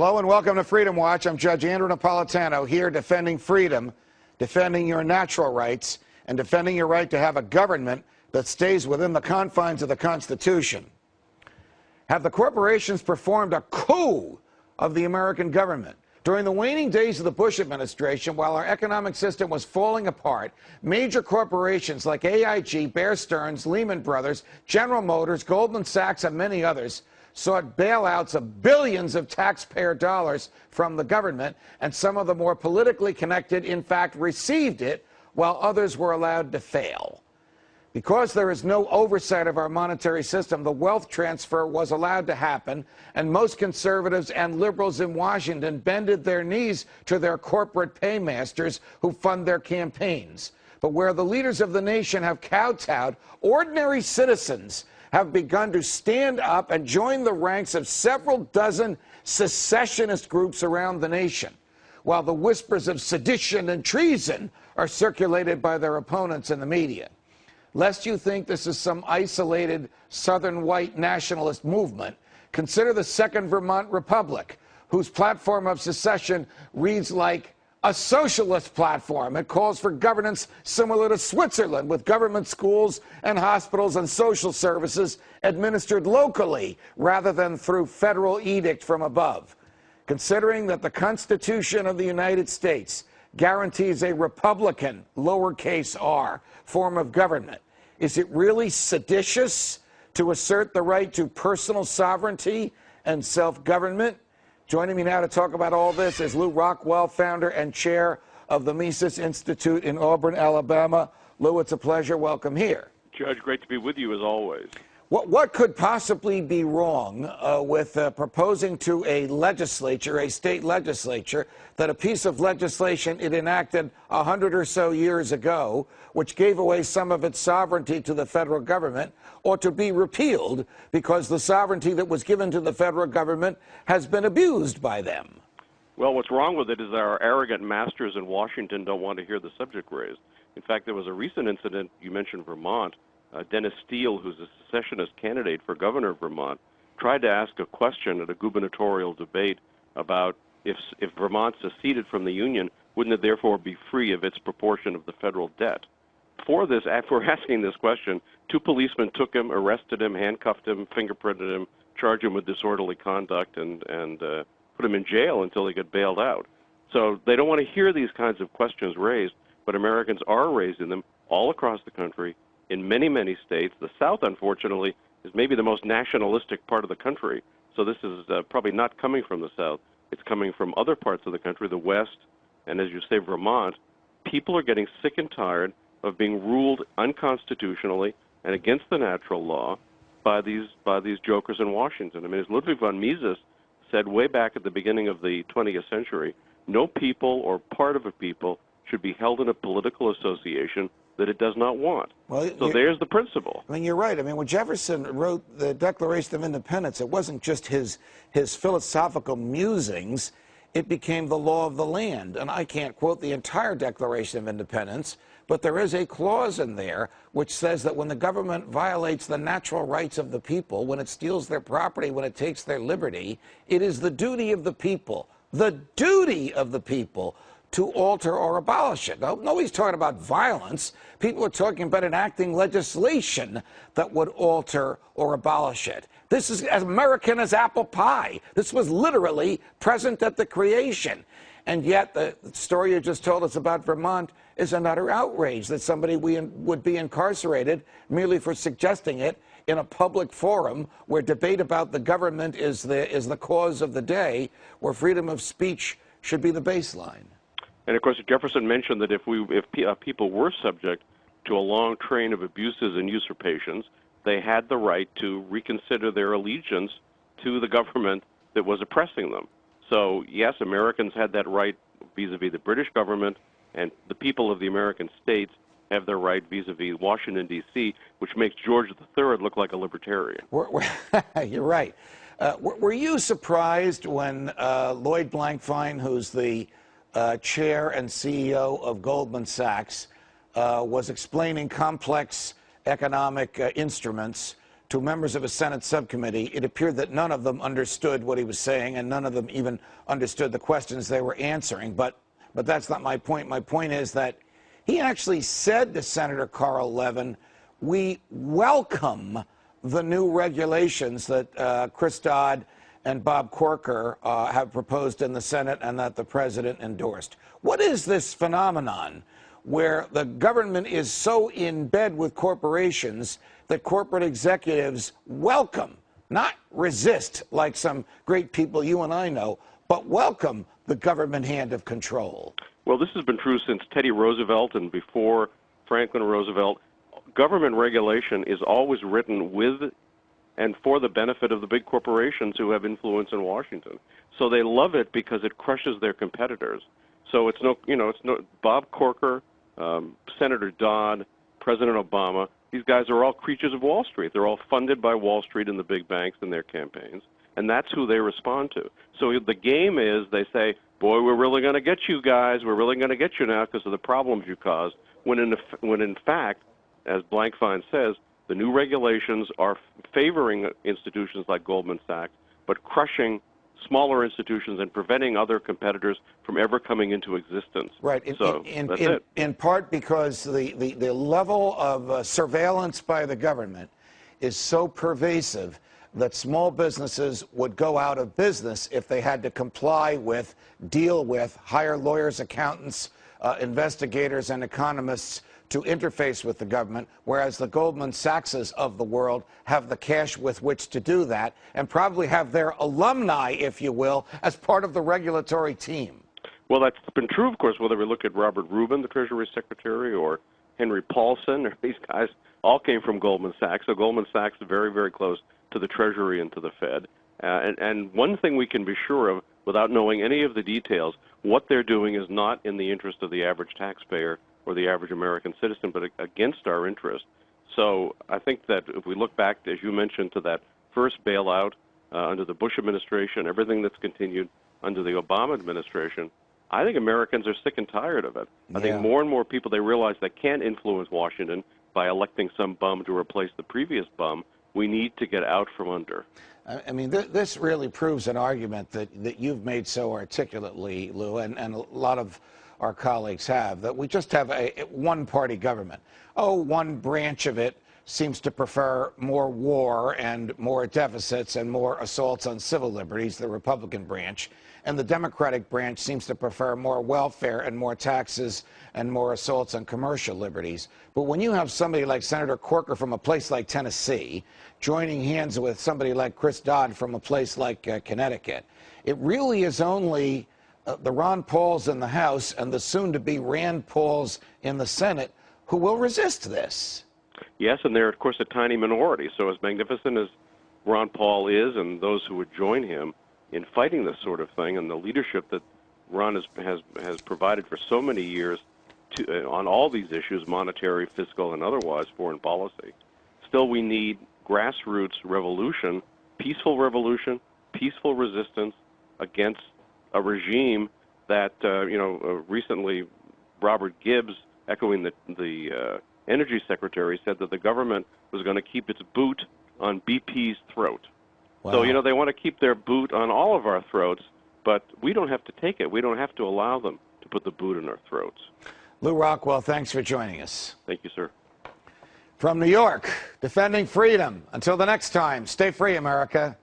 Hello and welcome to Freedom Watch. I'm Judge Andrew Napolitano here defending freedom, defending your natural rights, and defending your right to have a government that stays within the confines of the Constitution. Have the corporations performed a coup of the American government? During the waning days of the Bush administration, while our economic system was falling apart, major corporations like AIG, Bear Stearns, Lehman Brothers, General Motors, Goldman Sachs, and many others sought bailouts of billions of taxpayer dollars from the government, and some of the more politically connected, in fact, received it, while others were allowed to fail. Because there is no oversight of our monetary system, the wealth transfer was allowed to happen, and most conservatives and liberals in Washington bended their knees to their corporate paymasters who fund their campaigns. But where the leaders of the nation have kowtowed, ordinary citizens have begun to stand up and join the ranks of several dozen secessionist groups around the nation, while the whispers of sedition and treason are circulated by their opponents in the media. Lest you think this is some isolated Southern white nationalist movement, consider the Second Vermont Republic, whose platform of secession reads like a socialist platform. It calls for governance similar to Switzerland, with government schools and hospitals and social services administered locally rather than through federal edict from above. Considering that the Constitution of the United States guarantees a Republican, lowercase r, form of government, is it really seditious to assert the right to personal sovereignty and self-government? Joining me now to talk about all this is Lew Rockwell, founder and chair of the Mises Institute in Auburn, Alabama. Lew, it's a pleasure. Welcome here. Judge, great to be with you as always. What could possibly be wrong with proposing to a legislature, a state legislature, that a piece of legislation it enacted 100 or so years ago, which gave away some of its sovereignty to the federal government, ought to be repealed because the sovereignty that was given to the federal government has been abused by them? Well, what's wrong with it is that our arrogant masters in Washington don't want to hear the subject raised. In fact, there was a recent incident, you mentioned Vermont. Dennis Steele, who's a secessionist candidate for governor of Vermont, tried to ask a question at a gubernatorial debate about if Vermont seceded from the Union, wouldn't it therefore be free of its proportion of the federal debt? For asking this question, two policemen took him, arrested him, handcuffed him, fingerprinted him, charged him with disorderly conduct, and put him in jail until he got bailed out. So they don't want to hear these kinds of questions raised, but Americans are raising them all across the country, in many, many states. The South, unfortunately, is maybe the most nationalistic part of the country. So this is probably not coming from the South. It's coming from other parts of the country, the West, and as you say, Vermont. People are getting sick and tired of being ruled unconstitutionally and against the natural law by these jokers in Washington. I mean, as Ludwig von Mises said way back at the beginning of the 20th century, no people or part of a people should be held in a political association that it does not want. Well, so there's the principle. I mean, you're right. I mean, when Jefferson wrote the Declaration of Independence, it wasn't just his philosophical musings. It became the law of the land. And I can't quote the entire Declaration of Independence, but there is a clause in there which says that when the government violates the natural rights of the people, when it steals their property, when it takes their liberty, it is the duty of the people, to alter or abolish it. Now, nobody's talking about violence. People are talking about enacting legislation that would alter or abolish it. This is as American as apple pie. This was literally present at the creation. And yet the story you just told us about Vermont is an utter outrage that somebody would be incarcerated merely for suggesting it in a public forum where debate about the government is the cause of the day, where freedom of speech should be the baseline. And of course, Jefferson mentioned that if people were subject to a long train of abuses and usurpations, they had the right to reconsider their allegiance to the government that was oppressing them. So yes, Americans had that right vis-a-vis the British government, and the people of the American states have their right vis-a-vis Washington, D.C., which makes George III look like a libertarian. You're right. Were you surprised when Lloyd Blankfein, who's the chair and CEO of Goldman Sachs, was explaining complex economic instruments to members of a Senate subcommittee, it appeared that none of them understood what he was saying, and none of them even understood the questions they were answering. But that's not my point. My point is that he actually said to Senator Carl Levin, we welcome the new regulations that Chris Dodd and Bob Corker have proposed in the Senate and that the president endorsed. What is this phenomenon where the government is so in bed with corporations that corporate executives welcome, not resist like some great people you and I know, but welcome the government hand of control? Well, this has been true since Teddy Roosevelt and before Franklin Roosevelt. Government regulation is always written with and for the benefit of the big corporations who have influence in Washington. So they love it because it crushes their competitors. So it's no Bob Corker, Senator Dodd, President Obama. These guys are all creatures of Wall Street. They're all funded by Wall Street and the big banks in their campaigns, and that's who they respond to. So the game is they say, boy, we're really going to get you guys. We're really going to get you now because of the problems you caused, when in fact, as Blankfein says, the new regulations are favoring institutions like Goldman Sachs, but crushing smaller institutions and preventing other competitors from ever coming into existence. Right. In part because the level of surveillance by the government is so pervasive that small businesses would go out of business if they had to comply with, deal with, hire lawyers, accountants, investigators, and economists to interface with the government, whereas the Goldman Sachses of the world have the cash with which to do that and probably have their alumni, if you will, as part of the regulatory team. Well, that's been true, of course, whether we look at Robert Rubin, the Treasury Secretary, or Henry Paulson, or these guys all came from Goldman Sachs. So Goldman Sachs is very, very close to the Treasury and to the Fed. And one thing we can be sure of, without knowing any of the details, what they're doing is not in the interest of the average taxpayer or the average American citizen, but against our interest. So I think that if we look back, as you mentioned, to that first bailout under the Bush administration, everything that's continued under the Obama administration, I think Americans are sick and tired of it. Yeah. I think more and more people, they realize they can't influence Washington by electing some bum to replace the previous bum. We need to get out from under. I mean, this really proves an argument that you've made so articulately, Lew, and a lot of our colleagues have, that we just have a one-party government. Oh, one branch of it seems to prefer more war and more deficits and more assaults on civil liberties, the Republican branch, and the Democratic branch seems to prefer more welfare and more taxes and more assaults on commercial liberties. But when you have somebody like Senator Corker from a place like Tennessee joining hands with somebody like Chris Dodd from a place like Connecticut, it really is only the Ron Pauls in the House and the soon-to-be Rand Pauls in the Senate who will resist this. Yes, and they're, of course, a tiny minority. So as magnificent as Ron Paul is and those who would join him in fighting this sort of thing, and the leadership that Ron has provided for so many years on all these issues, monetary, fiscal, and otherwise, foreign policy, still we need grassroots revolution, peaceful resistance against a regime that, recently Robert Gibbs, echoing the Energy Secretary, said that the government was going to keep its boot on BP's throat. Wow. So, they want to keep their boot on all of our throats, but we don't have to take it. We don't have to allow them to put the boot in our throats. Lew Rockwell, thanks for joining us. Thank you, sir. From New York, defending freedom. Until the next time, stay free, America.